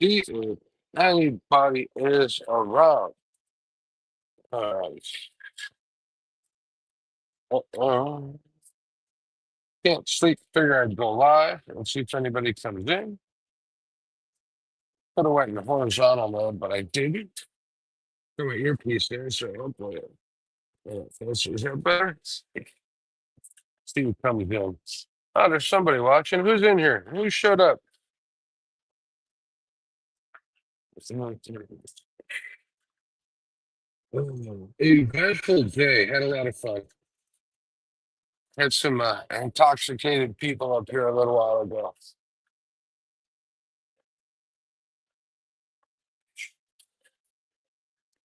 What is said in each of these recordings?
See if anybody is around. All right. Uh-uh. Can't sleep. Figure I'd go live and see if anybody comes in. Could have went in the horizontal mode, but I didn't. Put my earpiece there, so hopefully is that better? See who comes in. Oh, there's somebody watching. Who's in here? Who showed up? Eventful day. Had a lot of fun. Had some intoxicated people up here a little while ago.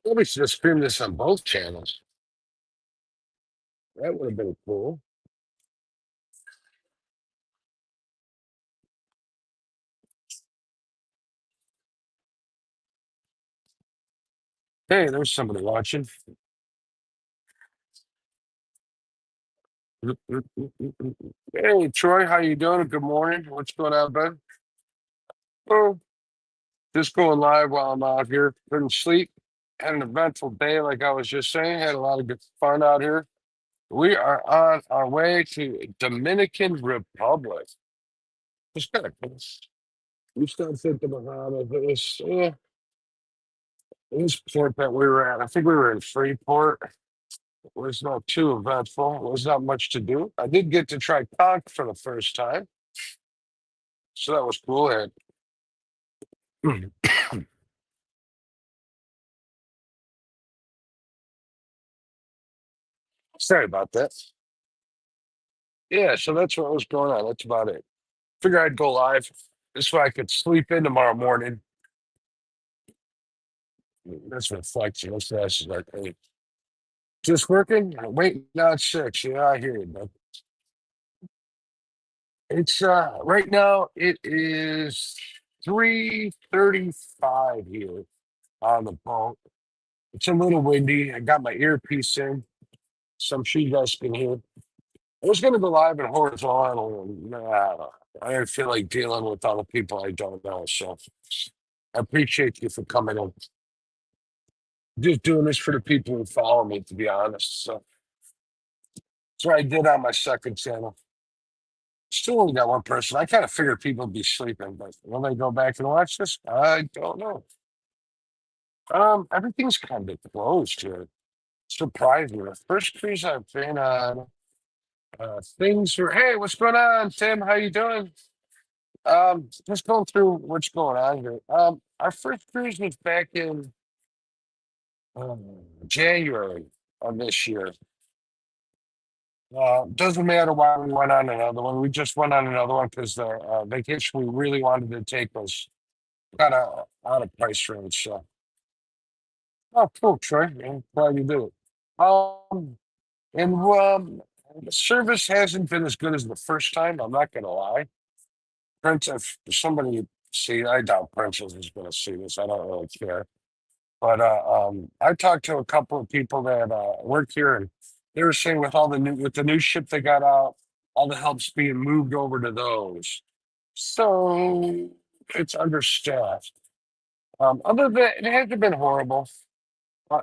Maybe should have streamed this on both channels. That would have been cool. Hey, there's somebody watching. Hey, Troy, how you doing? Good morning. What's going on, bud? Oh, just going live while I'm out here. Couldn't sleep. Had an eventful day, like I was just saying. Had a lot of good fun out here. We are on our way to Dominican Republic. It's kind of cool. We stopped at the Bahamas. It was port that we were at. I think we were in Freeport. It was not too eventful. It was not much to do. I did get to try conch for the first time, so that was cool. And sorry about that. Yeah, so that's what was going on. That's about it. Figure I'd go live. This way I could sleep in tomorrow morning. That's reflection. That's fast as like, hey, just working. Wait, not 6. Yeah, I hear you, man. It's right now it is 3:35 here on the boat. It's a little windy. I got my earpiece in, so I'm sure you guys can hear. I was gonna go live in horizontal, and I didn't feel like dealing with all the people I don't know. So I appreciate you for coming in. Just doing this for the people who follow me, to be honest. So that's what I did on my second channel. Still only got one person. I kind of figured people would be sleeping, but will they go back and watch this? I don't know. Everything's kind of closed here. Surprisingly, the first cruise I've been on, things were. Hey, what's going on, Tim? How you doing? Just going through what's going on here. Our first cruise was back in um, January of this year. Doesn't matter why we went on another one. We just went on another one because the vacation we really wanted to take was kind of out of price range. So, oh, cool, Troy. I'm glad you do it. And the service hasn't been as good as the first time. I'm not gonna lie. Prince, if somebody see, I doubt Princess is gonna see this. I don't really care. But I talked to a couple of people that work here, and they were saying with the new ship they got out, all the help's being moved over to those. So it's understaffed. Other than that, it hasn't been horrible.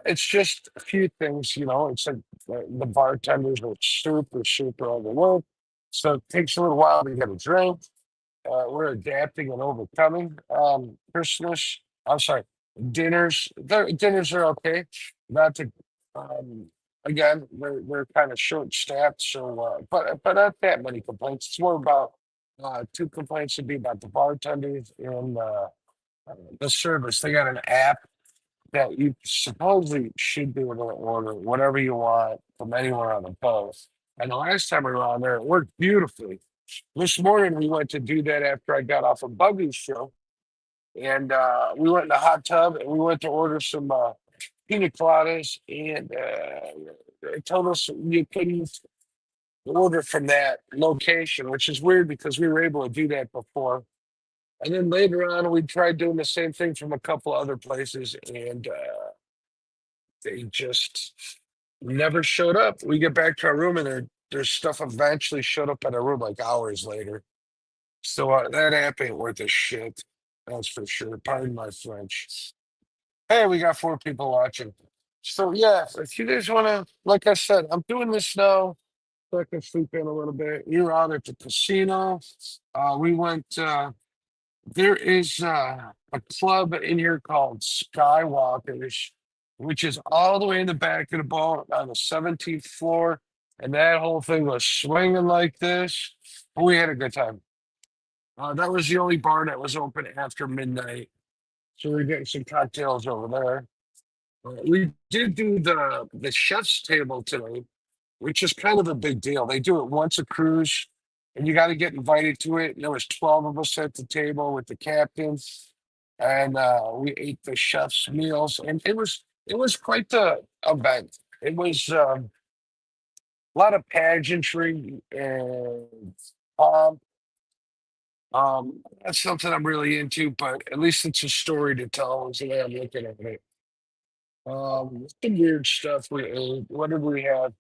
It's just a few things, It's like the bartenders are super, super overworked, so it takes a little while to get a drink. We're adapting and overcoming. Christmas, I'm sorry, dinners are okay. Not to, um, again, we're kind of short staffed, so but not that many complaints. It's more about two complaints would be about the bartenders and the service. They got an app that you supposedly should be able to order whatever you want from anywhere on the boat. And the last time we were on there, it worked beautifully. This morning we went to do that after I got off of Buggy's show, and we went in the hot tub and we went to order some pina coladas, and they told us you couldn't order from that location, which is weird because we were able to do that before. And then later on, we tried doing the same thing from a couple other places, and they just never showed up. We get back to our room, and their stuff eventually showed up at our room like hours later. So that app ain't worth a shit. That's for sure. Pardon my French. Hey, we got four people watching. So yeah, if you guys want to, like I said, I'm doing this now so I can sleep in a little bit. You're out at the casino. We went. There is a club in here called Skywalkers, which is all the way in the back of the boat on the 17th floor, and that whole thing was swinging like this. We had a good time. That was the only bar that was open after midnight, so we are getting some cocktails over there. We did do the chef's table today, which is kind of a big deal. They do it once a cruise, and you got to get invited to it. And there was 12 of us at the table with the captain, and we ate the chef's meals, and it was quite the event. It was a lot of pageantry and pomp. That's something I'm really into, but at least it's a story to tell. Is the way I'm looking at it. Some weird stuff we ate. What did we have?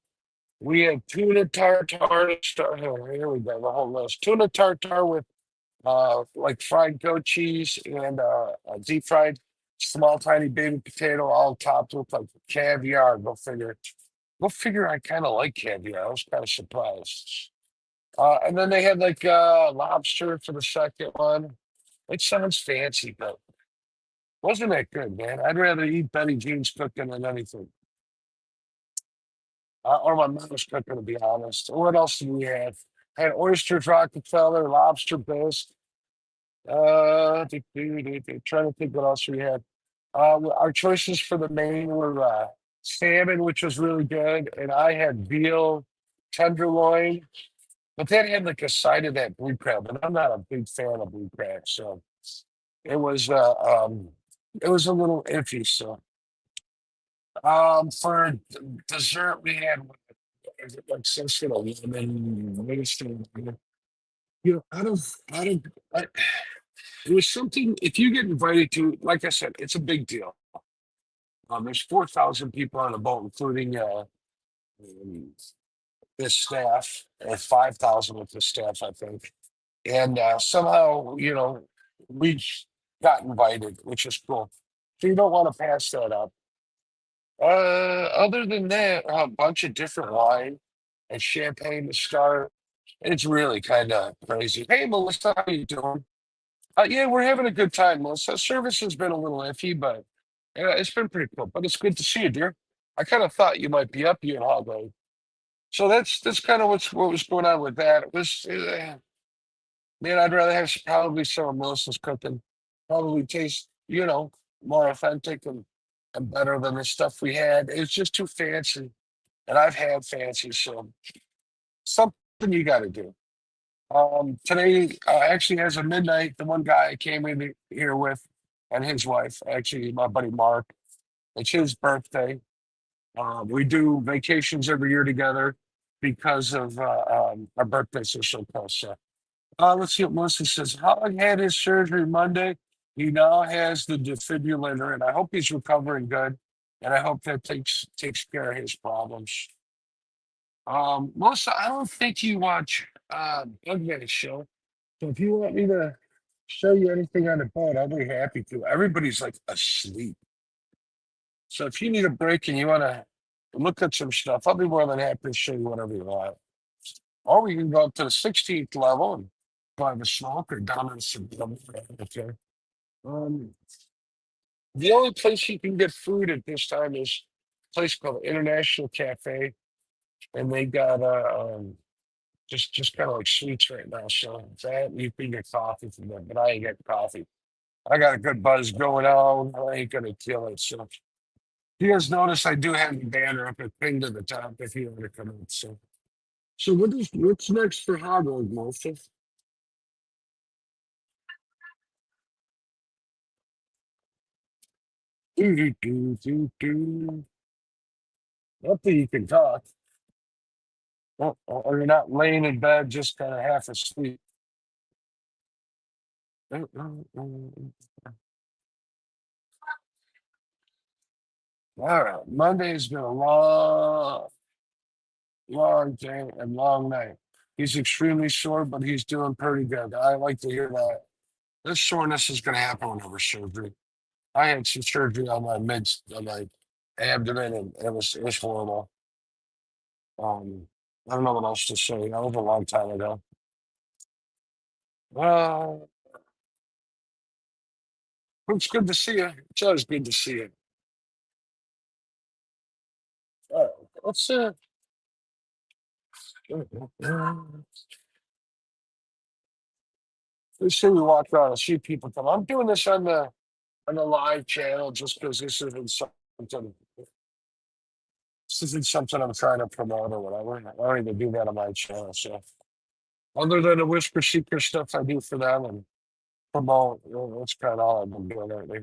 We had tuna tartare. Here we go. The whole list. Tuna tartare with like fried goat cheese and a deep fried small tiny baby potato, all topped with like caviar. Go figure. Go figure. I kind of like caviar. I was kind of surprised. And then they had like lobster for the second one. It sounds fancy, but wasn't that good, man? I'd rather eat Betty Jean's cooking than anything. Or my mom's cooking, to be honest. What else did we have? Had oysters, Rockefeller, lobster bisque. Trying to think what else we had. Our choices for the main were salmon, which was really good, and I had veal tenderloin, but that had like a side of that blue crab, and I'm not a big fan of blue crab, so it was uh, um, it was a little iffy. So for dessert, we had is it like some sort of lemon Winston. I don't, I, it was something. If you get invited to, like I said, it's a big deal. There's 4,000 people on the boat, including um, this staff, or 5,000 with the staff, I think. And somehow, we got invited, which is cool. So you don't want to pass that up. Other than that, a bunch of different wine and champagne to start. It's really kind of crazy. Hey, Melissa, how you doing? Yeah, we're having a good time, Melissa. Service has been a little iffy, but it's been pretty cool. But it's good to see you, dear. I kind of thought you might be up here in Hogwarts. So that's kind of what was going on with that. It was, man, I'd rather have probably some of Melissa's cooking. Probably taste, more authentic and better than the stuff we had. It's just too fancy, and I've had fancy, so something you got to do. Today actually as a midnight, the one guy I came in here with and his wife, actually my buddy Mark, it's his birthday. We do vacations every year together because of our birthdays are so close. So let's see what Melissa says. Howard had his surgery Monday. He now has the defibrillator, and I hope he's recovering good. And I hope that takes care of his problems. Melissa, I don't think you watch Bugman show. So if you want me to show you anything on the boat, I'll be happy to. Everybody's like asleep. So if you need a break and you want to look at some stuff, I'll be more than happy to show you whatever you want. Or we can go up to the 16th level and have a smoke or down in some. Okay. Um, the only place you can get food at this time is a place called International Cafe, and they got just kind of like sweets right now. So that you can get coffee from them, but I ain't getting coffee. I got a good buzz going on. I ain't gonna kill it. So you guys notice I do have the banner up and pinned to the top if you want to come out. So what's next for Hogwarts, Melissa? Hopefully you can talk. Or you're not laying in bed just kind of half asleep. All right. Monday's been a long, long day and long night. He's extremely sore, but he's doing pretty good. I like to hear that. This soreness is going to happen whenever surgery. I had some surgery on my mid, on my abdomen, and it was horrible. I don't know what else to say. That was a long time ago. Well, it's good to see you. It's always good to see you. Uh, let's let's see. We walk around and see people come. I'm doing this on the live channel just because this isn't something I'm trying to promote or whatever. I don't even do that on my channel. So other than the Whisper Seeker stuff I do for them and promote, that's kind of all I've been doing lately.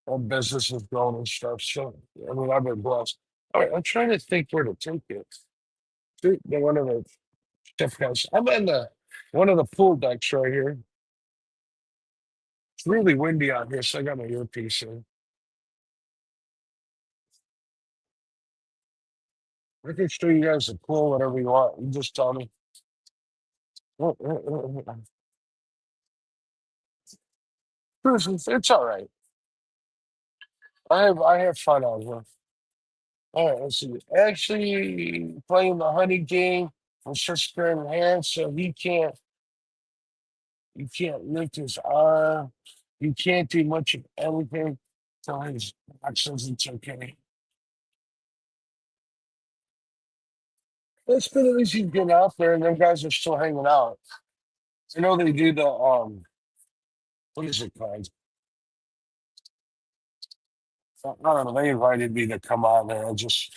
And business is growing and stuff. So I mean, I've been blessed. All right, I'm trying to think where to take it. One of the chef guys. I'm in the one of the pool decks right here. It's really windy out here, so I got my earpiece in. I can show you guys the pool, whatever you want. You just tell me. It's all right. I have fun out here. All right, let's see. Actually, playing the honey game with sister in hand, so he can't lift his arm. He can't do much of anything. So his box says it's okay. It's been at least he's getting out there, and them guys are still hanging out. I know they do the what is it called? I don't know. They invited me to come on there. I just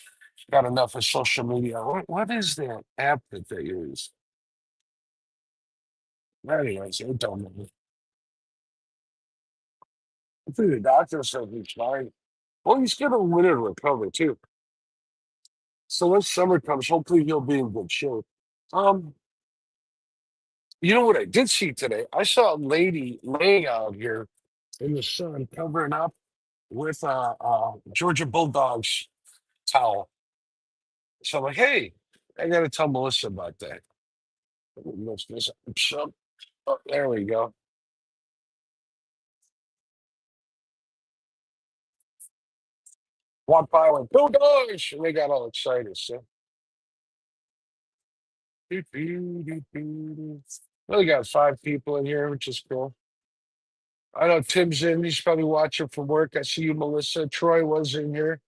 got enough of social media. What is that app that they use? Anyways, I don't know. I think the doctor said he's fine. Well, he's getting a little recovery too. So when summer comes, hopefully he'll be in good shape. Um, you know what I did see today? I saw a lady laying out here in the sun, covering up with a Georgia Bulldogs towel. So I'm like, hey, I got to tell Melissa about that. Let me lift this up some. Oh, there we go. Walked by, went, Bulldogs! And they got all excited. So, well, we got 5 people in here, which is cool. I know Tim's in. He's probably watching from work. I see you, Melissa. Troy was in here.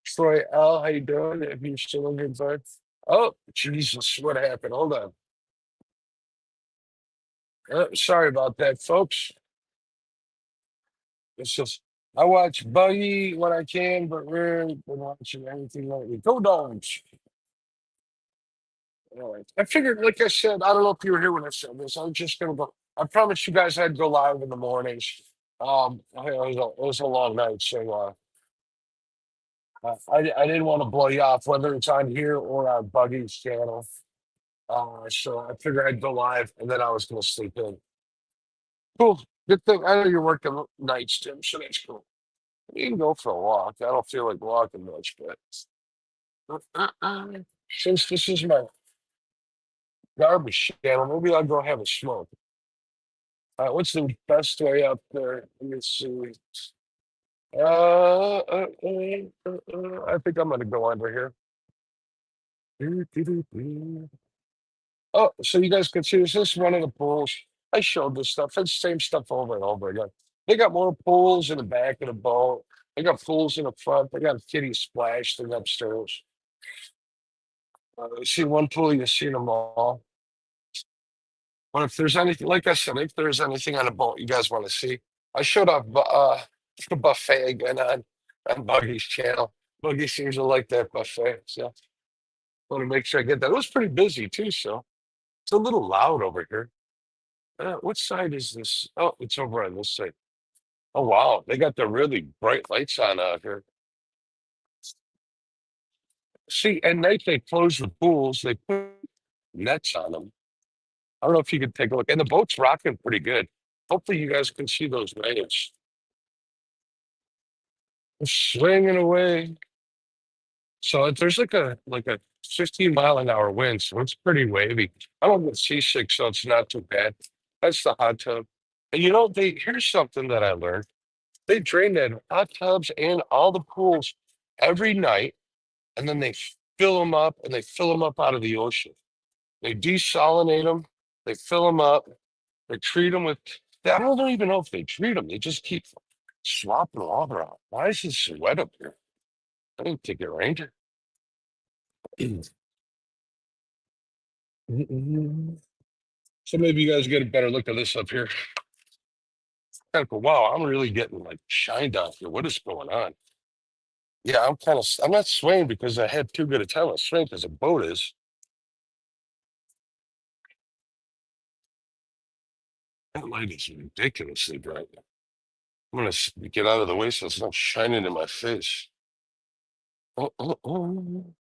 Troy L, how you doing? If you're still in here, bud. Oh, Jesus, what happened? Hold on. Sorry about that, folks. It's just I watch Buggy when I can, but rarely been watching anything lately. Go Dogs. All right. I figured, like I said, I don't know if you were here when I said this. I'm just gonna go. I promised you guys I'd go live in the mornings. It was a long night, so I didn't want to blow you off, whether it's on here or on Buggy's channel. So I figured I'd go live, and then I was gonna sleep in. Cool. Good thing. I know you're working nights, Tim, so that's cool. You can go for a walk. I don't feel like walking much, but since this is my garbage channel, maybe I'll go have a smoke. What's the best way up there? Let me see. I think I'm gonna go under here. Oh, so you guys can see this. This is one of the pools. I showed this stuff. It's the same stuff over and over again. They got more pools in the back of the boat. They got pools in the front. They got a kiddie splash thing upstairs. You see one pool, you see them all. But if there's anything, like I said, if there's anything on the boat you guys want to see, I showed up the buffet again on Buggy's channel. Buggy seems to like that buffet, so want to make sure I get that. It was pretty busy too, so it's a little loud over here. What side is this? Oh, it's over on this side. Oh wow, they got the really bright lights on out here. See, at night they close the pools. They put nets on them. I don't know if you can take a look. And the boat's rocking pretty good. Hopefully you guys can see those waves. They're swinging away. So there's like a 15 mile an hour wind, so it's pretty wavy. I don't get seasick, so it's not too bad. That's the hot tub. And here's something that I learned. They drain that hot tubs and all the pools every night, and then they fill them up, and they fill them up out of the ocean. They desalinate them, they fill them up, they treat them with. I don't even know if they treat them. They just keep swapping water out. Why is it so wet up here? I didn't think it rained. So maybe you guys get a better look at this up here. Kind of cool. Wow, I'm really getting like shined out here. What is going on? Yeah, I'm not swaying because I had too good a time. I'm swaying because the boat is. That light is ridiculously bright. I'm gonna get out of the way so it's not shining in my face. Oh, oh, oh.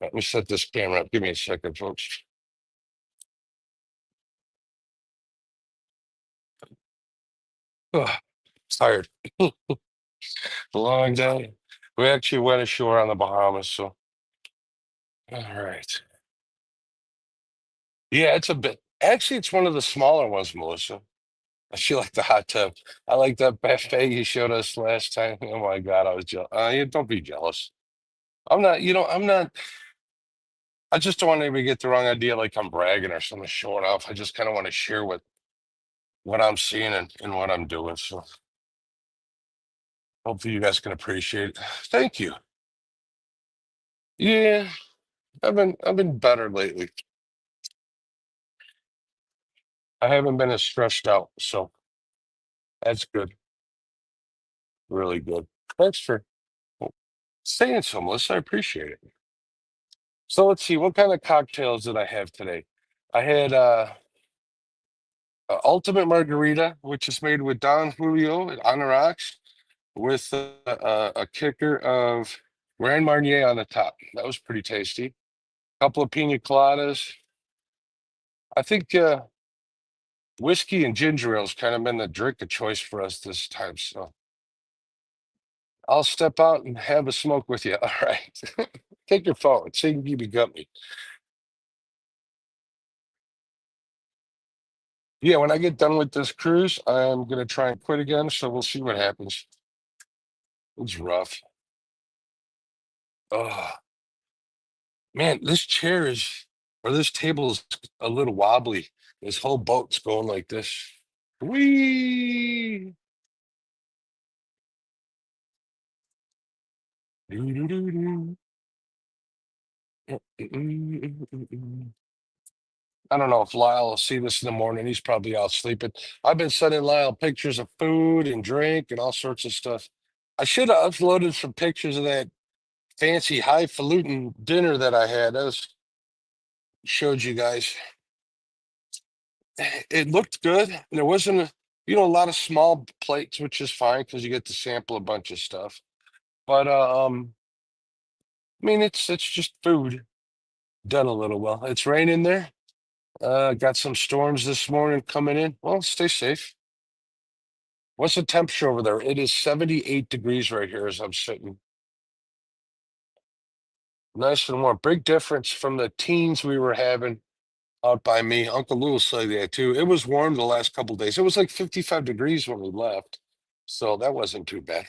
Let me set this camera up. Give me a second, folks. Oh, tired. Long day. We actually went ashore on the Bahamas, so all right. Yeah, it's a bit. Actually, it's one of the smaller ones, Melissa. I feel like the hot tub. I like that buffet you showed us last time. Oh my God, I was jealous. Yeah, don't be jealous. I'm not, I'm not, I just don't want anybody to get the wrong idea like I'm bragging or something showing off. I just kind of want to share what I'm seeing and what I'm doing. So hopefully you guys can appreciate it. Thank you. Yeah, I've been better lately. I haven't been as stressed out, so that's good. Really good. Thanks for saying so, Melissa. I appreciate it. So let's see, what kind of cocktails did I have today? I had Ultimate Margarita, which is made with Don Julio on the rocks, with a kicker of Grand Marnier on the top. That was pretty tasty. Couple of pina coladas. I think whiskey and ginger ale's kind of been the drink of choice for us this time. So I'll step out and have a smoke with you. All right. Take your phone. See if you can gut me. Yeah, when I get done with this cruise, I'm gonna try and quit again. So we'll see what happens. It's rough. Oh man, this chair is or this table is a little wobbly. This whole boat's going like this. Whee! Doo-doo-doo-doo. I don't know if Lyle will see this in the morning. He's probably out sleeping. I've been sending Lyle pictures of food and drink and all sorts of stuff. I should have uploaded some pictures of that fancy highfalutin dinner that I had. That was showed you guys. It looked good. There wasn't a lot of small plates, which is fine because you get to sample a bunch of stuff. But I mean, it's just food done a little well. It's raining there. Got some storms this morning coming in. Well, stay safe. What's the temperature over there? It is 78 degrees right here as I'm sitting. Nice and warm. Big difference from the teens we were having out by me. Uncle Lou will say that too. It was warm the last couple of days. It was like 55 degrees when we left. So that wasn't too bad.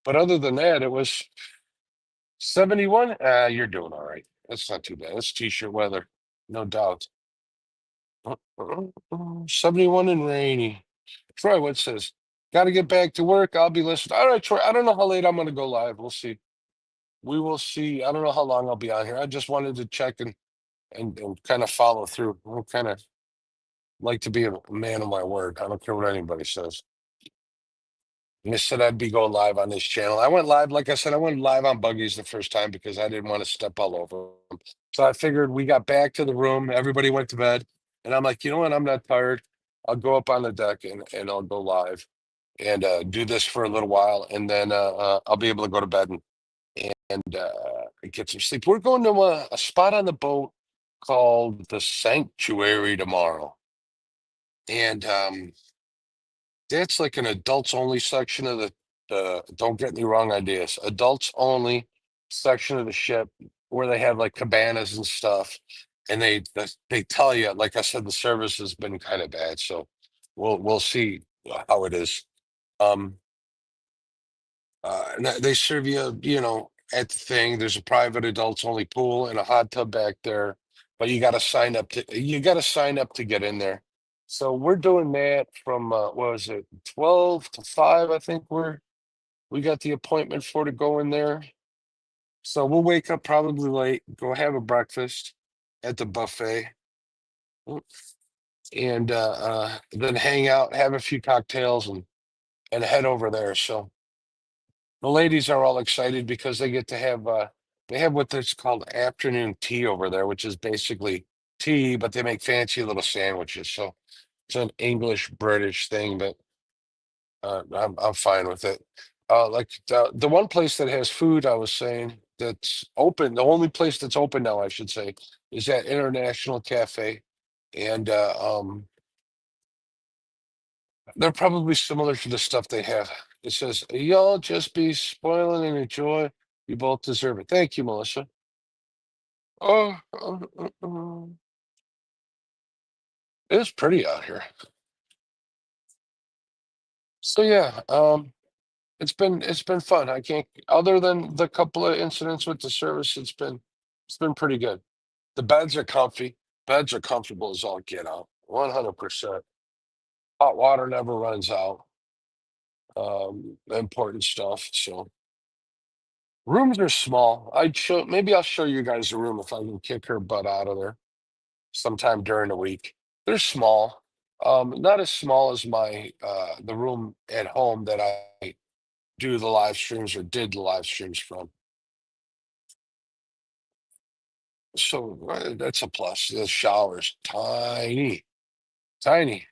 But other than that, it was 71. You're doing all right. That's not too bad. That's t-shirt weather, no doubt. 71 and rainy. Troy, what says? Got to get back to work. I'll be listening. All right, Troy. I don't know how late I'm going to go live. We'll see. We will see. I don't know how long I'll be on here. I just wanted to check and kind of follow through. I kind of like to be a man of my word. I don't care what anybody says. And I said I'd be going live on this channel. I went live, like I said, I went live on Buggies the first time because I didn't want to step all over them. So I figured we got back to the room, everybody went to bed, and I'm like, you know what? I'm not tired. I'll go up on the deck and I'll go live and do this for a little while, and then I'll be able to go to bed and get some sleep. We're going to a spot on the boat called the Sanctuary tomorrow, and that's like an adults only section of the don't get me wrong ideas. Adults only section of the ship. where they have like cabanas and stuff, and they tell you, like I said, the service has been kind of bad, so we'll see how it is. Um, and they serve you, at the thing. There's a private adults only pool and a hot tub back there, but you got to sign up to get in there. So we're doing that from what was it, 12 to 5? I think we got the appointment for to go in there. So we'll wake up probably late, go have a breakfast at the buffet, and then hang out, have a few cocktails, and head over there. So the ladies are all excited because they get to have what is called afternoon tea over there, which is basically tea, but they make fancy little sandwiches. So it's an English British thing, but I'm fine with it. Like the one place that has food, I was saying that's open. The only place that's open now, I should say, is that International Cafe, and they're probably similar to the stuff they have. It says, "Y'all just be spoiling and enjoy. You both deserve it." Thank you, Melissa. Oh, it's pretty out here. So yeah, it's been fun. I can't, other than the couple of incidents with the service, it's been pretty good. The beds are comfy. Beds are comfortable as all get out. 100%. Hot water never runs out. Important stuff. So rooms are small. Maybe I'll show you guys a room if I can kick her butt out of there sometime during the week. They're small. Not as small as my the room at home that I do the live streams or did the live streams from. So that's a plus. The shower's tiny, tiny.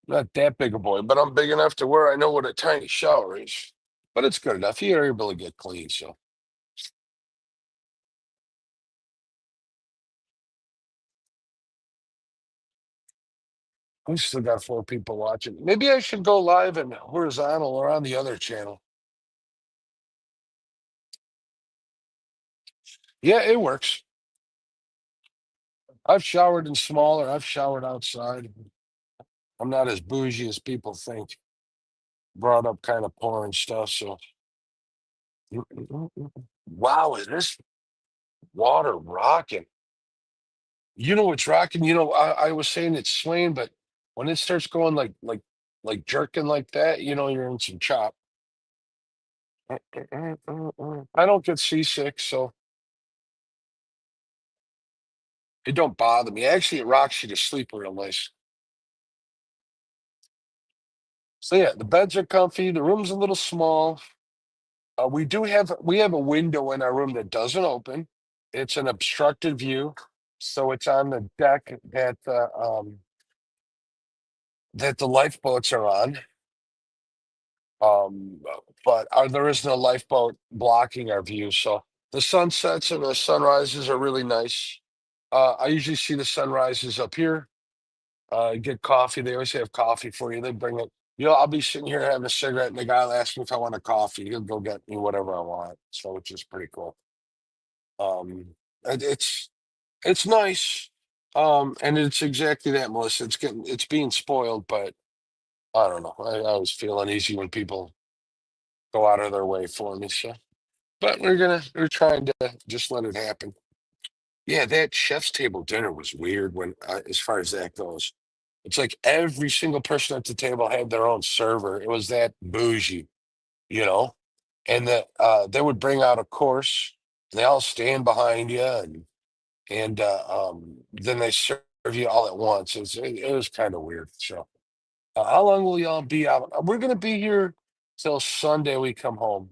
Not that big a boy, but I'm big enough to where I know what a tiny shower is. But it's good enough. You're able to get clean. So we still got 4 people watching. Maybe I should go live and horizontal or on the other channel. Yeah, it works. I've showered in smaller. I've showered outside. I'm not as bougie as people think. Brought up kind of pouring stuff. So, wow, is this water rocking? You know what's rocking? I was saying it's swaying, but when it starts going like jerking like that, you're in some chop. I don't get seasick, so it don't bother me. Actually, it rocks you to sleep real nice. So yeah, the beds are comfy. The room's a little small. We have a window in our room that doesn't open. It's an obstructed view, so it's on the deck that the lifeboats are on. Um, but there is no lifeboat blocking our view. So the sunsets and the sunrises are really nice. I usually see the sunrises up here. Get coffee. They always have coffee for you. They bring it. I'll be sitting here having a cigarette, and the guy will ask me if I want a coffee. He'll go get me whatever I want. So, which is pretty cool. Um, it's nice. And it's exactly that, Melissa. It's being spoiled, but I don't know. I always feel uneasy when people go out of their way for me. So, but we're trying to just let it happen. Yeah, that chef's table dinner was weird as far as that goes. It's like every single person at the table had their own server. It was that bougie, you know, and that they would bring out a course, and they all stand behind you, and then they serve you all at once. It was kind of weird. So, how long will y'all be out? We're gonna be here till Sunday. We come home.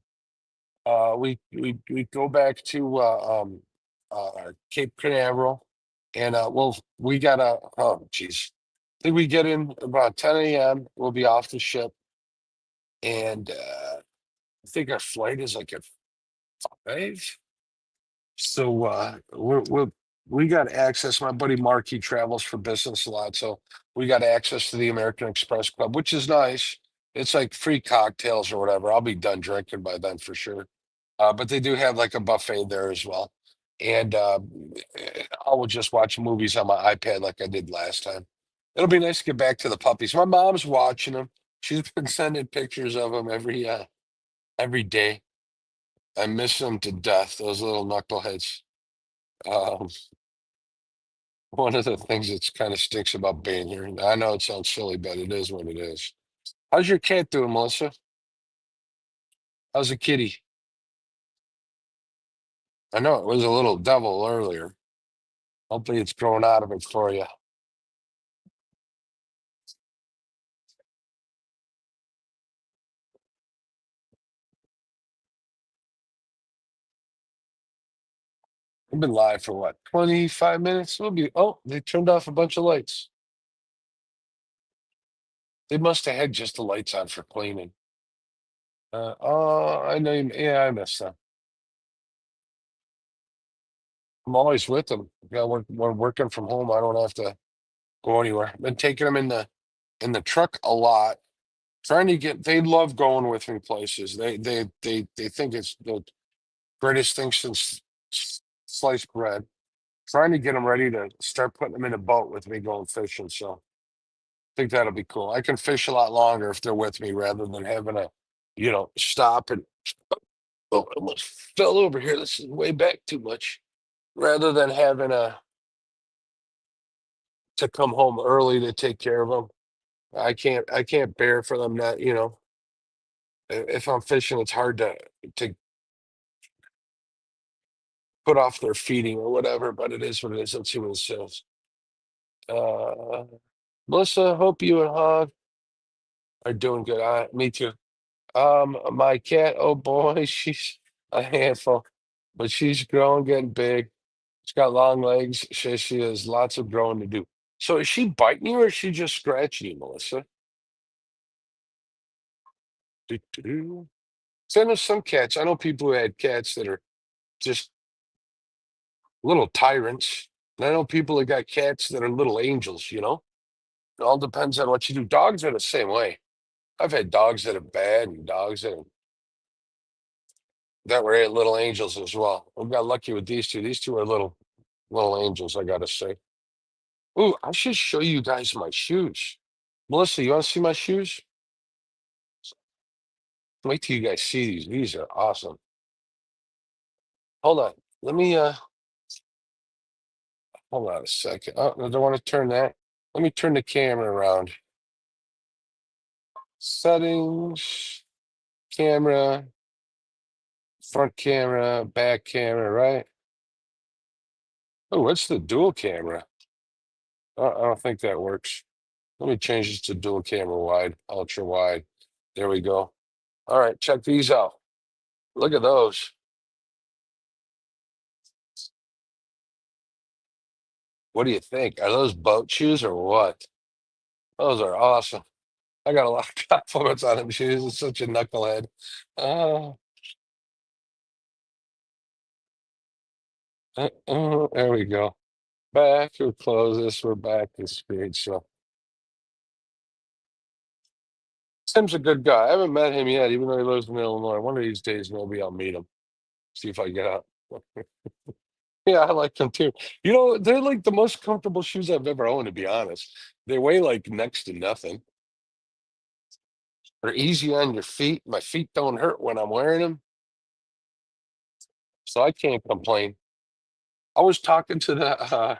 We go back to Cape Canaveral, and we gotta. Oh, geez, I think we get in about 10 a.m. We'll be off the ship, and I think our flight is like at 5. So we got access. My buddy Mark, he travels for business a lot, so we got access to the American Express Club, which is nice. It's like free cocktails or whatever. I'll be done drinking by then for sure. But they do have like a buffet there as well. and I will just watch movies on my iPad like I did last time. It'll be nice to get back to the puppies. My mom's watching them. She's been sending pictures of them every day. I miss them to death. Those little knuckleheads. Um, one of the things that's kind of stinks about being here. I know it sounds silly, but it is what it is. How's your cat doing, Melissa? How's the kitty? I know it was a little devil earlier. Hopefully, it's growing out of it for you. We've been live for what, 25 minutes? We'll be, oh, they turned off a bunch of lights. They must have had just the lights on for cleaning. Oh, I know you, yeah, I missed them. I'm always with them. Yeah, when working from home, I don't have to go anywhere. Been taking them in the truck a lot. Trying to get, they love going with me places. They think it's the greatest thing since sliced bread. Trying to get them ready to start putting them in a boat with me going fishing. So I think that'll be cool. I can fish a lot longer if they're with me rather than having to, stop and, oh, I almost fell over here. This is way back too much. Rather than having to come home early to take care of them. I can't bear for them not, if I'm fishing, it's hard to put off their feeding or whatever, but it is what it is. Let's see what it says. Uh, Melissa, hope you and Hog are doing good. Me too. My cat, oh boy, she's a handful, but she's growing, getting big. She's got long legs. She has lots of growing to do. So is she biting you or is she just scratching you, Melissa? Do-do. So I know some cats. I know people who had cats that are just little tyrants. And I know people that got cats that are little angels. It all depends on what you do. Dogs are the same way. I've had dogs that are bad and dogs that were little angels as well. I got lucky with these two. These two are little angels, I gotta say. Ooh, I should show you guys my shoes. Melissa, you want to see my shoes? Wait till you guys see these. These are awesome. Hold on. Let me hold on a second. Oh, I don't want to turn that. Let me turn the camera around. Settings, camera, front camera, back camera, right? Oh, what's the dual camera? I don't think that works. Let me change this to dual camera wide, ultra wide. There we go. All right, check these out. Look at those. What do you think? Are those boat shoes or what? Those are awesome. I got a lot of compliments on them shoes. It's such a knucklehead. Uh, there we go. Back, we'll close this. We're back to screen. So Tim's a good guy. I haven't met him yet, even though he lives in Illinois. One of these days, maybe I'll meet him. See if I get out. Yeah, I like them too. They're like the most comfortable shoes I've ever owned, to be honest. They weigh like next to nothing. They're easy on your feet. My feet don't hurt when I'm wearing them, so I can't complain. I was talking to the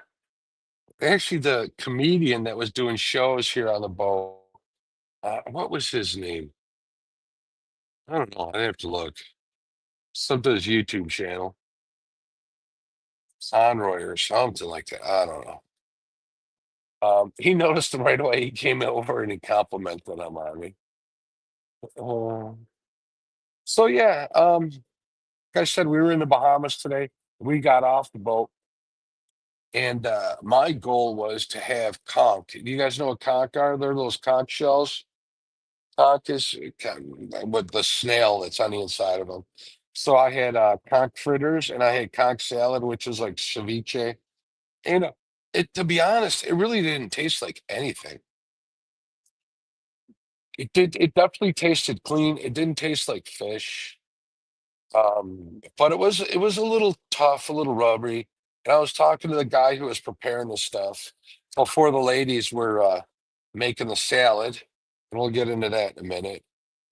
comedian that was doing shows here on the boat. What was his name? I don't know. I have to look. Something his YouTube channel, Conroy or something like that. I don't know. He noticed them right away. He came over and he complimented them on me. Uh, so yeah, like I said, we were in the Bahamas today. We got off the boat, and my goal was to have conch. Do you guys know what conch are? They're those conch shells. Conch is with the snail that's on the inside of them. So I had conch fritters and I had conch salad, which is like ceviche. And to be honest, it really didn't taste like anything. It did. It definitely tasted clean. It didn't taste like fish. But it was a little tough, a little rubbery. And I was talking to the guy who was preparing the stuff before the ladies were making the salad, and we'll get into that in a minute.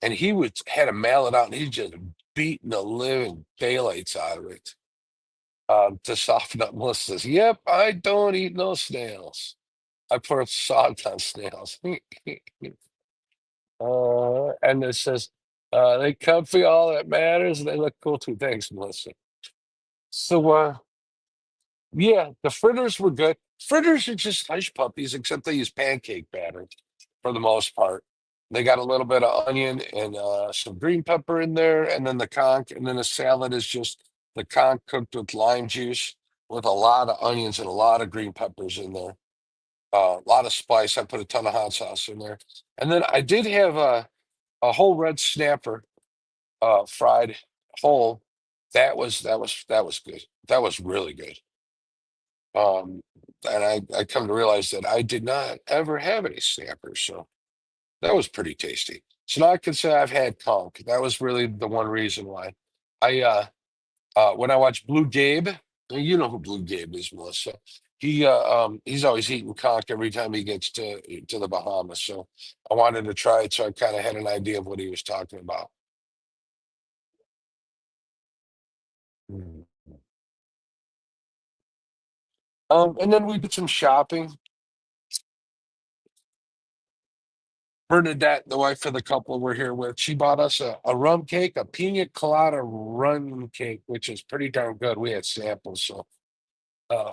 And he was had a mallet out, and he's just beating the living daylights out of it to soften up. Melissa says, "Yep, I don't eat no snails. I put salt on snails." And it says, "They comfy, all that matters, and they look cool too." Thanks, Melissa. So, yeah, the fritters were good. Fritters are just hush puppies, except they use pancake batter for the most part. They got a little bit of onion and some green pepper in there, and then the conch, and then the salad is just the conch cooked with lime juice with a lot of onions and a lot of green peppers in there. A lot of spice. I put a ton of hot sauce in there, and then I did have a whole red snapper, fried whole. That was good. That was really good. And I come to realize that I did not ever have any snappers, so that was pretty tasty. So now I can say I've had conch. That was really the one reason why. I when I watch Blue Gabe, you know who Blue Gabe is, Melissa. He's always eating conch every time he gets to the Bahamas. So I wanted to try it, so I kind of had an idea of what he was talking about. Mm. And then we did some shopping. Bernadette, the wife of the couple we're here with, she bought us a rum cake, a pina colada rum cake, which is pretty darn good. We had samples, so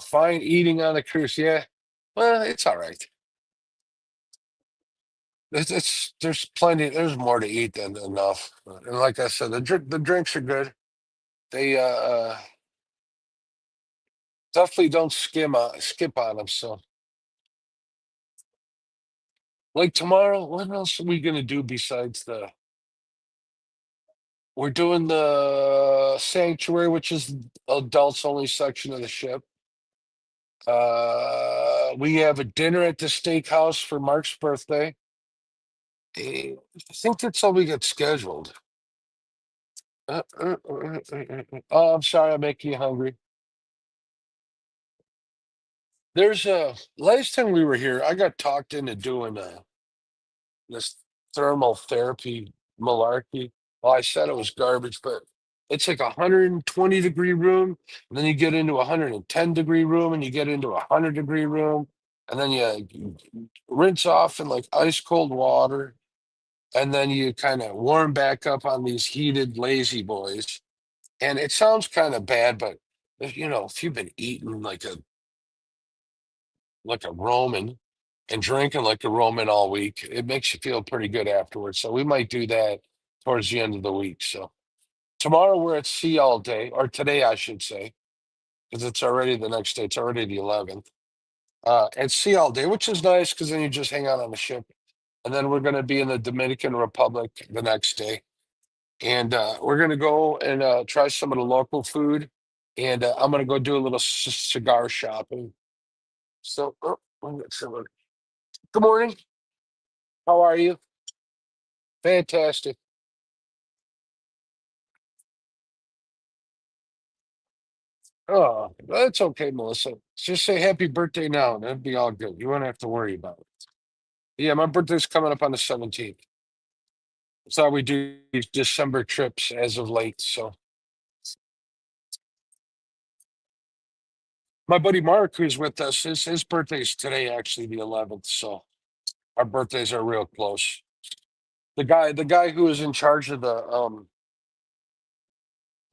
fine eating on the cruise. Yeah, well, it's all right. There's plenty. There's more to eat than enough. And like I said, the drinks are good. They definitely don't skip on them. So like tomorrow, what else are we gonna do besides the? We're doing the sanctuary, which is adults only section of the ship. We have a dinner at the steakhouse for Mark's birthday. I think that's all we got scheduled. Oh, I'm sorry, I'm making you hungry. There's a last time we were here, I got talked into doing this thermal therapy malarkey. Well, I said it was garbage, but it's like a 120-degree room, and then you get into a 110-degree room, and you get into a 100-degree room, and then you rinse off in like ice cold water, and then you kind of warm back up on these heated lazy boys. And it sounds kind of bad, but if you've been eating like a Roman and drinking like a Roman all week, it makes you feel pretty good afterwards. So we might do that towards the end of the week. So tomorrow we're at sea all day, or today I should say, because it's already the next day. It's already the 11th. At sea all day, which is nice because then you just hang out on the ship. And then we're going to be in the Dominican Republic the next day. And we're going to go and try some of the local food. And I'm going to go do a little cigar shopping. So, we got someone. Good morning. How are you? Fantastic. Oh, that's okay, Melissa. Just say happy birthday now, and that'd be all good. You won't have to worry about it. Yeah, my birthday's coming up on the 17th. So we do these December trips as of late. So my buddy Mark, who's with us, his birthday's today, actually the 11th. So our birthdays are real close. The guy who was in charge of the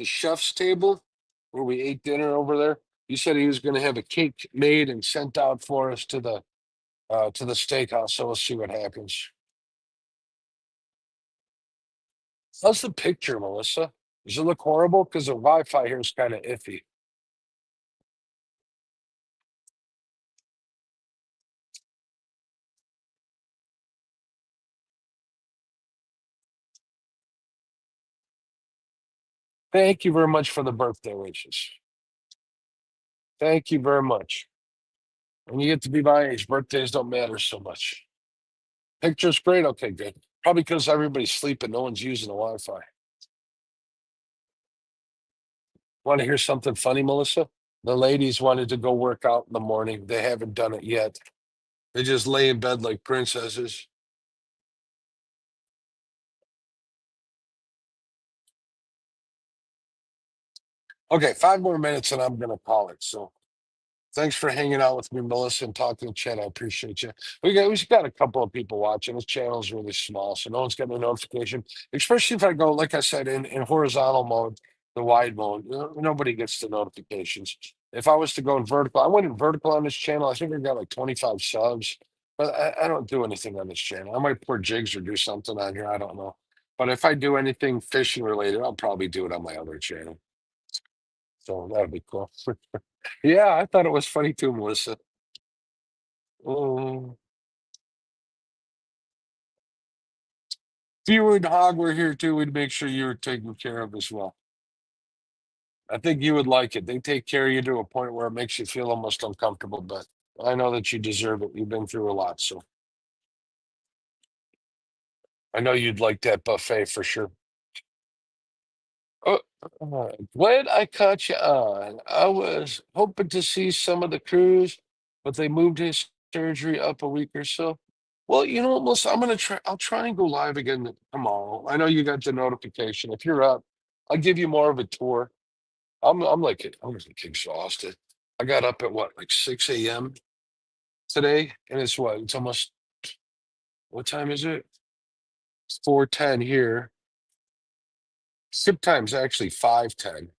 chef's table where we ate dinner over there, he said he was going to have a cake made and sent out for us to the steakhouse. So we'll see what happens. How's the picture, Melissa? Does it look horrible? Because the Wi-Fi here is kind of iffy. Thank you very much for the birthday wishes. Thank you very much. When you get to be my age, birthdays don't matter so much. Picture's great. Okay, good. Probably because everybody's sleeping, no one's using the Wi-Fi. Want to hear something funny, Melissa? The ladies wanted to go work out in the morning. They haven't done it yet. They just lay in bed like princesses. Okay, 5 more minutes and I'm gonna call it. So thanks for hanging out with me, Melissa, and talking to Chat. I appreciate you. We got a couple of people watching. This channel is really small, so no one's getting a notification. Especially if I go, like I said, in horizontal mode, the wide mode. Nobody gets the notifications. If I was to go in vertical, I went in vertical on this channel. I think I got like 25 subs, but I don't do anything on this channel. I might pour jigs or do something on here. I don't know. But if I do anything fishing related, I'll probably do it on my other channel. So that'd be cool. Yeah, I thought it was funny too, Melissa. Oh, if you and Hog were here too, we'd make sure you were taken care of as well. I think you would like it. They take care of you to a point where it makes you feel almost uncomfortable, but I know that you deserve it. You've been through a lot, so I know you'd like that buffet for sure. Oh, glad I caught you on. I was hoping to see some of the crews, but they moved his surgery up a week or so. Well, you know what, Melissa, I'm gonna try. I'll try and go live again tomorrow. I know you got the notification. If you're up, I'll give you more of a tour. I'm like exhausted. I got up at what, like 6 a.m. today, and it's what? It's almost what time is it? It's 4:10 here. Ship time's actually 5:10.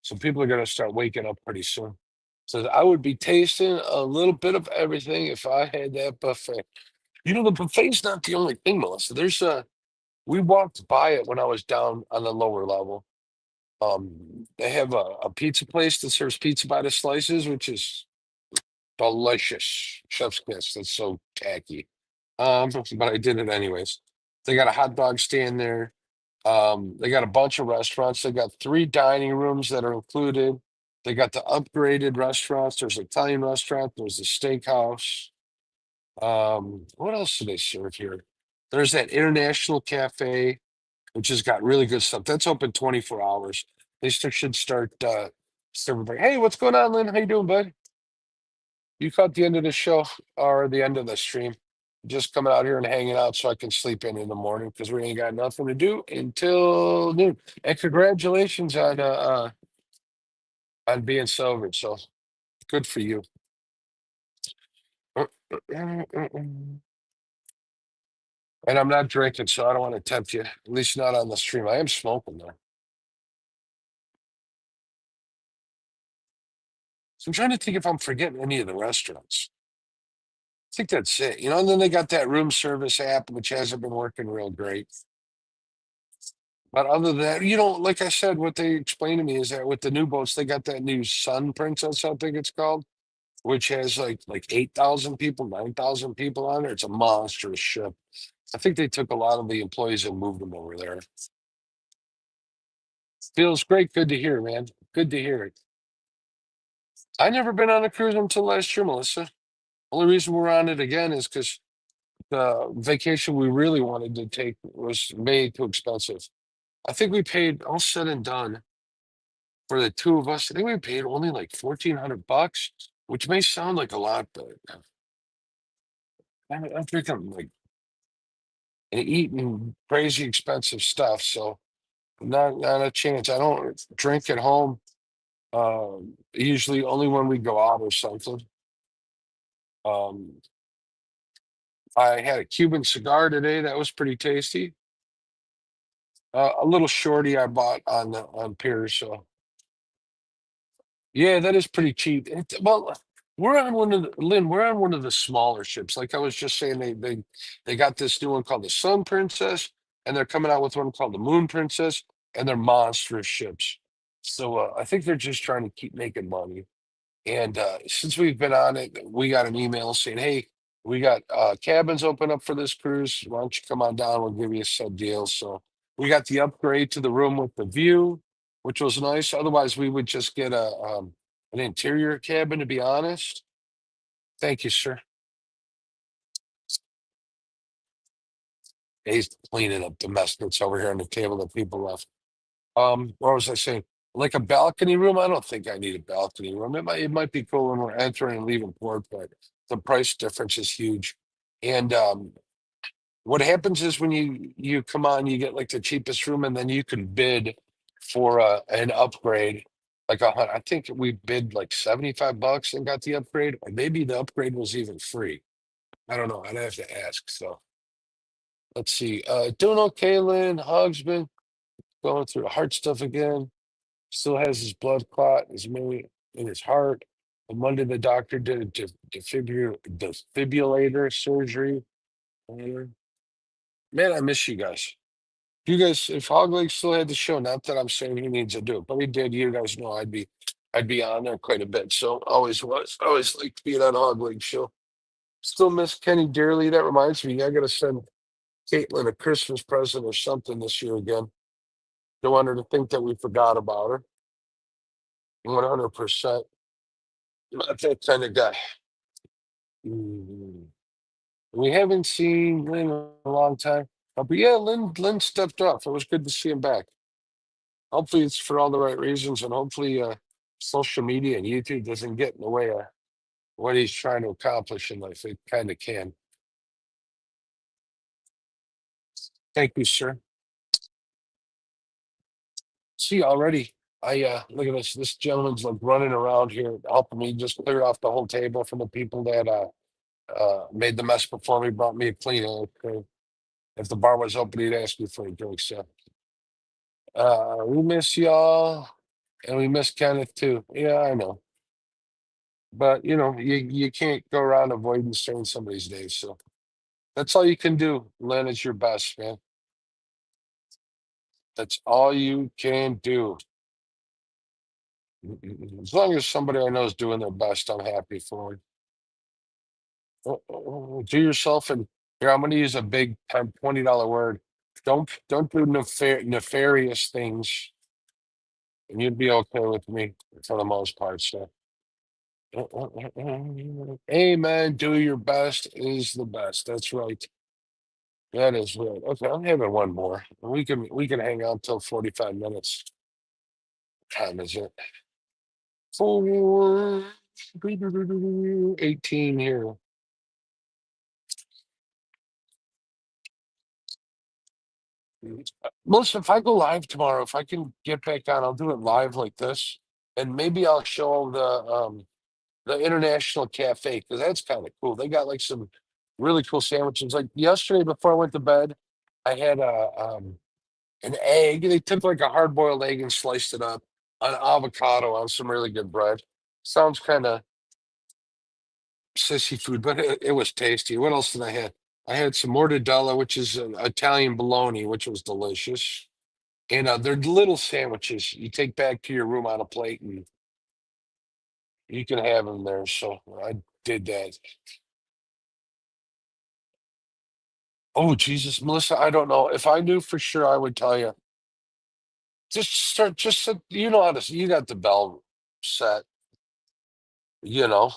So people are going to start waking up pretty soon. So I would be tasting a little bit of everything if I had that buffet. The buffet's not the only thing, Melissa. We walked by it when I was down on the lower level. They have a pizza place that serves pizza by the slices, which is delicious. Chef's kiss. That's so tacky. But I did it anyways. They got a hot dog stand there. They got a bunch of restaurants. They got 3 dining rooms that are included. They got the upgraded restaurants. There's an Italian restaurant. There's a steakhouse. What else do they serve here? There's that International Cafe, which has got really good stuff. That's open 24 hours. Should start serving. Hey, what's going on, Lynn? How you doing, bud? You caught the end of the show or the end of the stream. Just coming out here and hanging out so I can sleep in the morning because we ain't got nothing to do until noon. And congratulations on being sober. So good for you. And I'm not drinking, so I don't want to tempt you. At least not on the stream. I am smoking though. So I'm trying to think if I'm forgetting any of the restaurants. I think that's it. And then they got that room service app, which hasn't been working real great. But other than that, like I said, what they explained to me is that with the new boats, they got that new Sun Princess, I think it's called, which has like 8,000 people, 9,000 people on there. It's a monstrous ship. I think they took a lot of the employees and moved them over there. Feels great. Good to hear, man. Good to hear it. I never been on a cruise until last year, Melissa. Only reason we're on it again is because the vacation we really wanted to take was made too expensive. I think we paid all said and done for the two of us. I think we paid only like $1,400, which may sound like a lot, but I'm thinking like and eating crazy expensive stuff. So not a chance. I don't drink at home. Usually only when we go out or something. Um, I had a Cuban cigar today. That was pretty tasty. A little shorty I bought on Piers. So yeah, that is pretty cheap. Well, we're on one of the Lynn. We're on one of the smaller ships. Like I was just saying, they got this new one called the Sun Princess, and they're coming out with one called the Moon Princess, and they're monstrous ships. So I think they're just trying to keep making money. And since we've been on it, we got an email saying, "Hey, we got cabins open up for this cruise. Why don't you come on down? We'll give you a set deal." So we got the upgrade to the room with the view, which was nice. Otherwise, we would just get an interior cabin. To be honest, thank you, sir. He's cleaning up the mess that's over here on the table that people left. What was I saying? Like a balcony room, I don't think I need a balcony room. It might be cool when we're entering and leaving port, but the price difference is huge. And what happens is when you come on, you get like the cheapest room, and then you can bid for an upgrade. Like I think we bid like $75 and got the upgrade, or maybe the upgrade was even free. I don't know. I'd have to ask. So let's see. Doing okay, Lynn. Hog's been going through the heart stuff again. Still has his blood clot in his heart. On Monday, the doctor did a defibrillator surgery. Man, I miss you guys. You guys, if Hog Leg still had the show, not that I'm saying he needs to do it, but he did. You guys know I'd be on there quite a bit. So always was. Always liked being on Hog Leg show. Still miss Kenny dearly. That reminds me, I gotta send Caitlin a Christmas present or something this year again. Don't want her to think that we forgot about her. 100%. Not that kind of guy. Mhm. We haven't seen Lynn in a long time. But yeah, Lynn stepped off. It was good to see him back. Hopefully it's for all the right reasons, and hopefully social media and YouTube doesn't get in the way of what he's trying to accomplish in life. It kind of can. Thank you, sir. See already. I look at this. This gentleman's like running around here helping me just clear off the whole table from the people that made the mess before me, brought me a clean. If the bar was open, he'd ask me for a drink. So we miss y'all, and we miss Kenneth too. Yeah, I know. But you can't go around avoiding saying somebody's name. So that's all you can do. Len is your best, man. That's all you can do. As long as somebody I know is doing their best, I'm happy for them. Do yourself, and here I'm going to use a big time $20 word. Don't do nefarious things, and you'd be okay with me for the most part. So, amen. Do your best is the best. That's right. That is right. Okay, I'm having one more. We can hang out till 45 minutes. Time is it? 4:18 here. Melissa, if I go live tomorrow, if I can get back on, I'll do it live like this, and maybe I'll show the International Cafe because that's kind of cool. They got like some really cool sandwiches. Like yesterday before I went to bed, I had an egg. They took like a hard boiled egg and sliced it up, an avocado on some really good bread. Sounds kind of sissy food, but it was tasty. What else did I have? I had some mortadella, which is an Italian bologna, which was delicious. And they're little sandwiches you take back to your room on a plate, and you can have them there. So I did that. Oh Jesus, Melissa, I don't know. If I knew for sure, I would tell you. Just start. Just you know how to. You got the bell set. You know.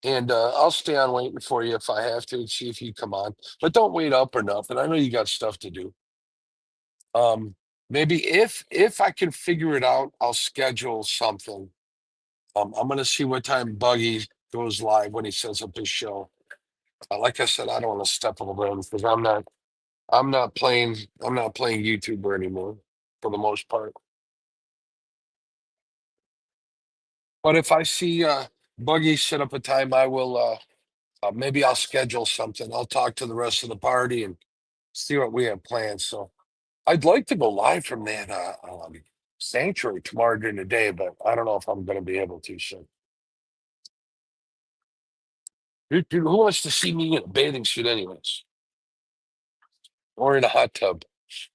And I'll stay on waiting for you if I have to and see if you come on. But don't wait up or nothing. I know you got stuff to do. Maybe if I can figure it out, I'll schedule something. I'm gonna see what time Buggy goes live when he sets up his show. Like I said, I don't want to step over him because I'm not playing YouTuber anymore for the most part. But if I see Buggy set up a time, I will maybe I'll schedule something. I'll talk to the rest of the party and see what we have planned. So I'd like to go live from that sanctuary tomorrow during the day, but I don't know if I'm going to be able to. So, dude, who wants to see me in a bathing suit, anyways, or in a hot tub?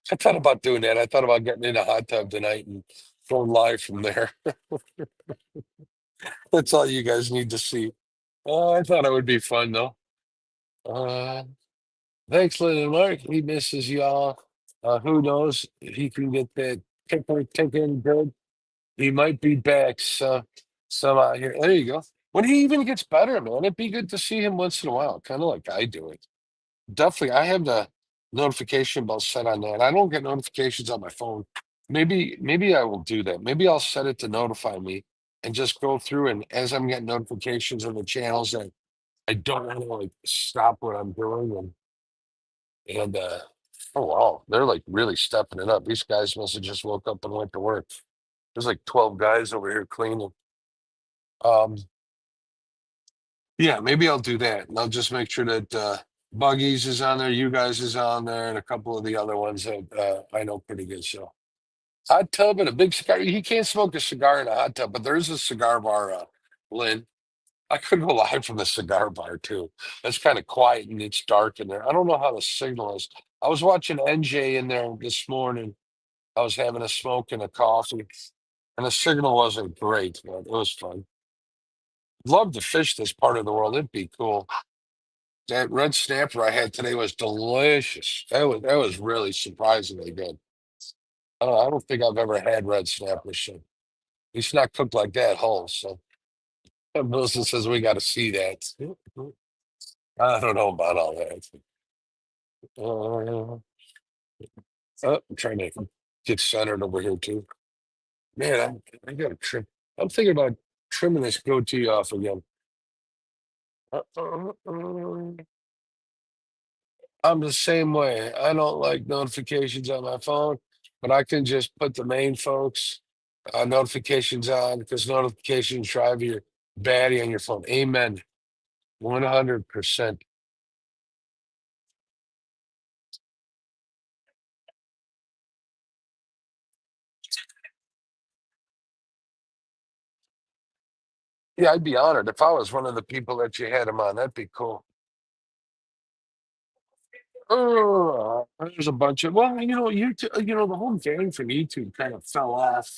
I thought about doing that. I thought about getting in a hot tub tonight and going live from there. That's all you guys need to see. I thought it would be fun though. Uh, Thanks, Lynn and Mark. He misses y'all. Who knows if he can get that kicker taken good? He might be back some out here. There you go. When he even gets better, man, it'd be good to see him once in a while, kind of like I do it. Definitely, I have the notification bell set on that. I don't get notifications on my phone. Maybe I will do that. Maybe I'll set it to notify me and just go through, and as I'm getting notifications of the channels that I don't want to like stop what I'm doing, and oh wow, they're like really stepping it up. These guys must have just woke up and went to work. There's like 12 guys over here cleaning. Um, yeah, maybe I'll do that. And I'll just make sure that Buggies is on there, you guys is on there, and a couple of the other ones that I know pretty good. So hot tub and a big cigar. He can't smoke a cigar in a hot tub, but there's a cigar bar, Lynn. I could go live from the cigar bar too. It's kind of quiet and it's dark in there. I don't know how the signal is. I was watching NJ in there this morning. I was having a smoke and a coffee, and the signal wasn't great, but it was fun. Love to fish this part of the world. It'd be cool. That red snapper I had today was delicious. That was really surprisingly good. I don't think I've ever had red snapper, so at least not cooked like that whole. So Wilson says we got to see that. I don't know about all that. Uh, I'm trying to get centered over here too. Man, I got to trim. I'm thinking about trimming this goatee off again. Uh. I'm the same way. I don't like notifications on my phone, but I can just put the main folks notifications on because notifications drive your battery on your phone. Amen. 100%. Yeah, I'd be honored if I was one of the people that you had them on. That'd be cool. There's a bunch of YouTube. The whole game from YouTube kind of fell off.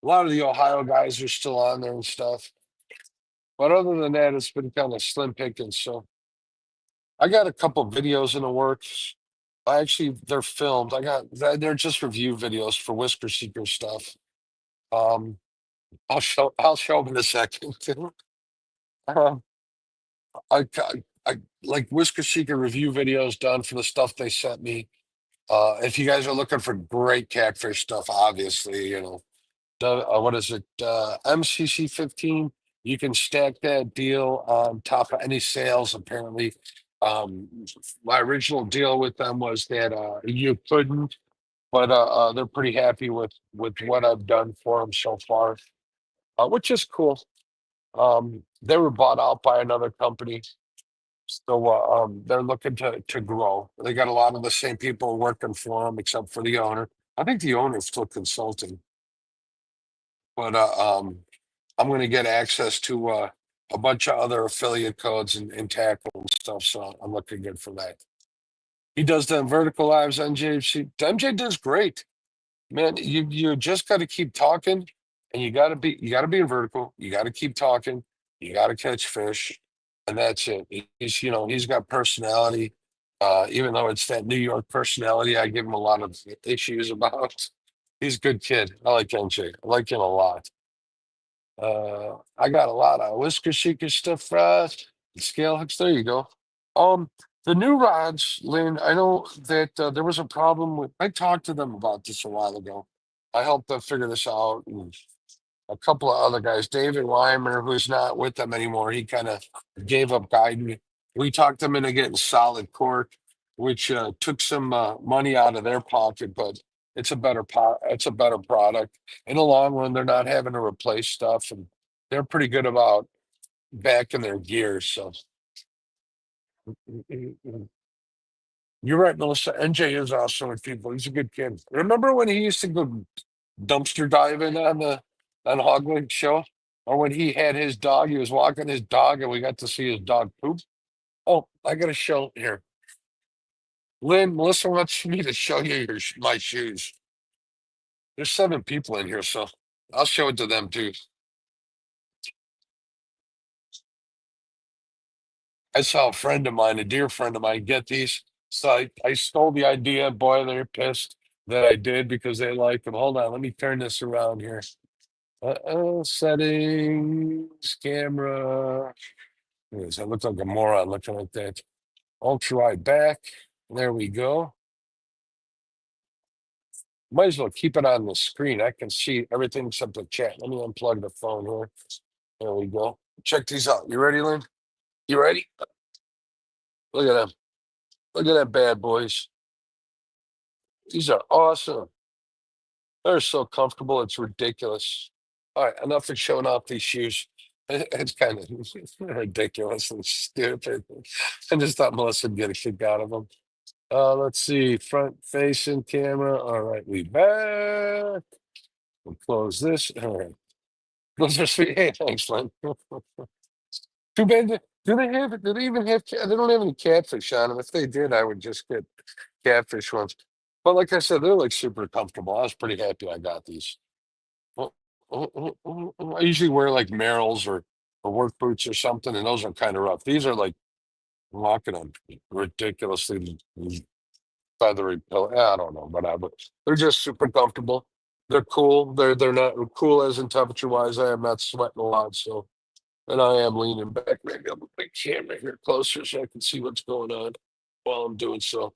A lot of the Ohio guys are still on there and stuff, but other than that, it's been kind of slim pickings. So I got a couple videos in the works. They're filmed. They're just review videos for Whisker Seeker stuff. Um, I'll show them in a second. Um, I like Whisker Seeker review videos done for the stuff they sent me. If you guys are looking for great catfish stuff, obviously, what is it? MCC 15. You can stack that deal on top of any sales, apparently. Um, my original deal with them was that you couldn't, but they're pretty happy with what I've done for them so far, which is cool. They were bought out by another company, so they're looking to grow. They got a lot of the same people working for them, except for the owner. I think the owner's still consulting, but I'm going to get access to a bunch of other affiliate codes and tackle and stuff. So I'm looking good for that. He does them vertical lives. MJ does great, man. You just got to keep talking, and you got to be in vertical. You got to keep talking. You got to catch fish, and that's it. He's got personality. Even though it's that New York personality, I give him a lot of issues about. He's a good kid. I like MJ. I like him a lot. I got a lot of Whisker Seeker stuff for us. Scale hooks. There you go. Um, the new rods, Lynn. I know that there was a problem with. I talked to them about this a while ago. I helped them figure this out, and a couple of other guys. David Weimer, who's not with them anymore, he kind of gave up guiding. We talked them into getting solid cork, which took some money out of their pocket, but it's a better product. In the long run, they're not having to replace stuff, and they're pretty good about backing their gears. So you're right, Melissa. NJ is awesome with people. He's a good kid. Remember when he used to go dumpster diving on Hogleg show? Or when he had his dog, he was walking his dog and we got to see his dog poop. Oh, I got a show here. Lynn, Melissa wants me to show you my shoes. There's 7 people in here, so I'll show it to them too. I saw a friend of mine, a dear friend of mine, get these. So I stole the idea. Boy, they're pissed that I did because they like them. Hold on, let me turn this around here. Settings, camera. Yes, I look like a moron looking like that. Ultra wide back. There we go. Might as well keep it on the screen. I can see everything except the chat. Let me unplug the phone here. There we go. Check these out. You ready, Lynn? You ready? Look at them. Look at that bad boys. These are awesome. They're so comfortable. It's ridiculous. All right, enough of showing off these shoes. It's kind of ridiculous and stupid. I just thought Melissa would get a kick out of them. Let's see. Front facing camera. All right, we back. We'll close this. All right. Those are sweet. Hey, thanks, Lynn. Too bad. Do they have? Do they even have? They don't have any catfish on them. If they did, I would just get catfish ones. But like I said, they're like super comfortable. I was pretty happy I got these. Well, I usually wear like Merrells or work boots or something, and those are kind of rough. These are like walking on ridiculously feathery pillow. I don't know, whatever. They're just super comfortable. They're cool. They're not cool as in temperature wise. I am not sweating a lot, so and I am leaning back. Maybe I'll put my camera here closer so I can see what's going on while I'm doing so.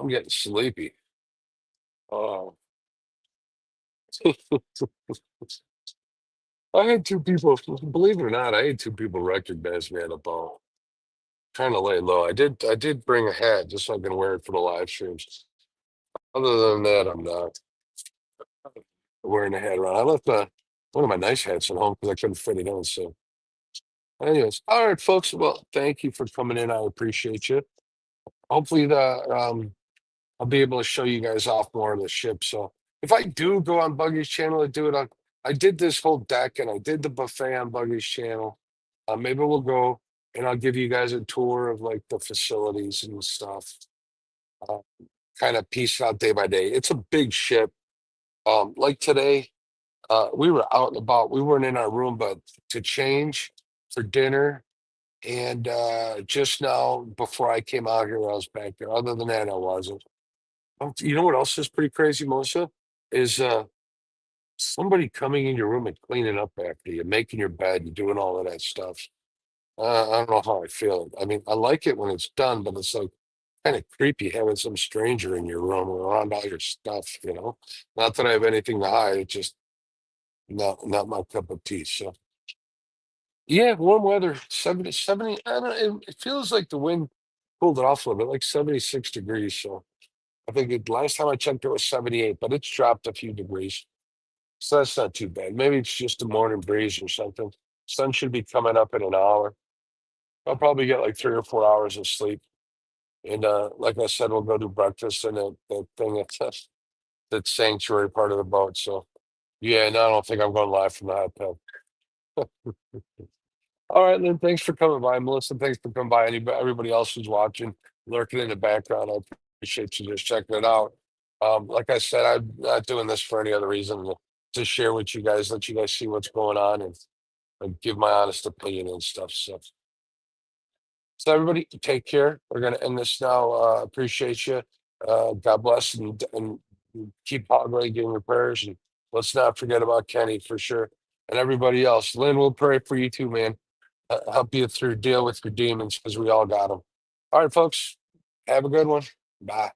I'm getting sleepy. Oh. I had two people, believe it or not, I had two people recognize me at a ball. Trying to lay low. I did bring a hat just so I can wear it for the live streams. Other than that, I'm not wearing a hat around. I left one of my nice hats at home because I couldn't fit it in. So, anyways, all right, folks. Well, thank you for coming in. I appreciate you. Hopefully, I'll be able to show you guys off more of the ship. So, if I do go on Buggy's channel, I do it on. I did this whole deck and I did the buffet on Buggy's channel. Maybe we'll go and I'll give you guys a tour of like the facilities and stuff. Uh, kind of piece it out day by day. It's a big ship. Like today, we were out and about. We weren't in our room, but to change for dinner. And just now, before I came out here, I was back there. Other than that, I wasn't. You know what else is pretty crazy, Melissa? Is somebody coming in your room and cleaning up after you, making your bed, and doing all of that stuff. I don't know how I feel. I mean, I like it when it's done, but it's like kind of creepy having some stranger in your room around all your stuff. Not that I have anything to hide, it's just not my cup of tea. So yeah, warm weather, 70, 70. I don't know, it feels like the wind cooled it off a little bit, like 76 degrees. So I think last time I checked it was 78, but it's dropped a few degrees. So that's not too bad. Maybe it's just a morning breeze or something. Sun should be coming up in an hour. I'll probably get like 3 or 4 hours of sleep. And like I said, we'll go do breakfast in that thing that sanctuary part of the boat. So yeah, no, I don't think I'm going live from the hot tub. All right, Lynn, thanks for coming by. Melissa, thanks for coming by. Everybody else who's watching, lurking in the background, I appreciate you just checking it out. Like I said, I'm not doing this for any other reason than to share with you guys, let you guys see what's going on and give my honest opinion and stuff. So everybody take care. We're gonna end this now. Appreciate you. God bless and keep Hogway getting your prayers and let's not forget about Kenny for sure. And everybody else. Lynn will pray for you too, man. Help you through deal with your demons because we all got them. All right, folks. Have a good one. Bye.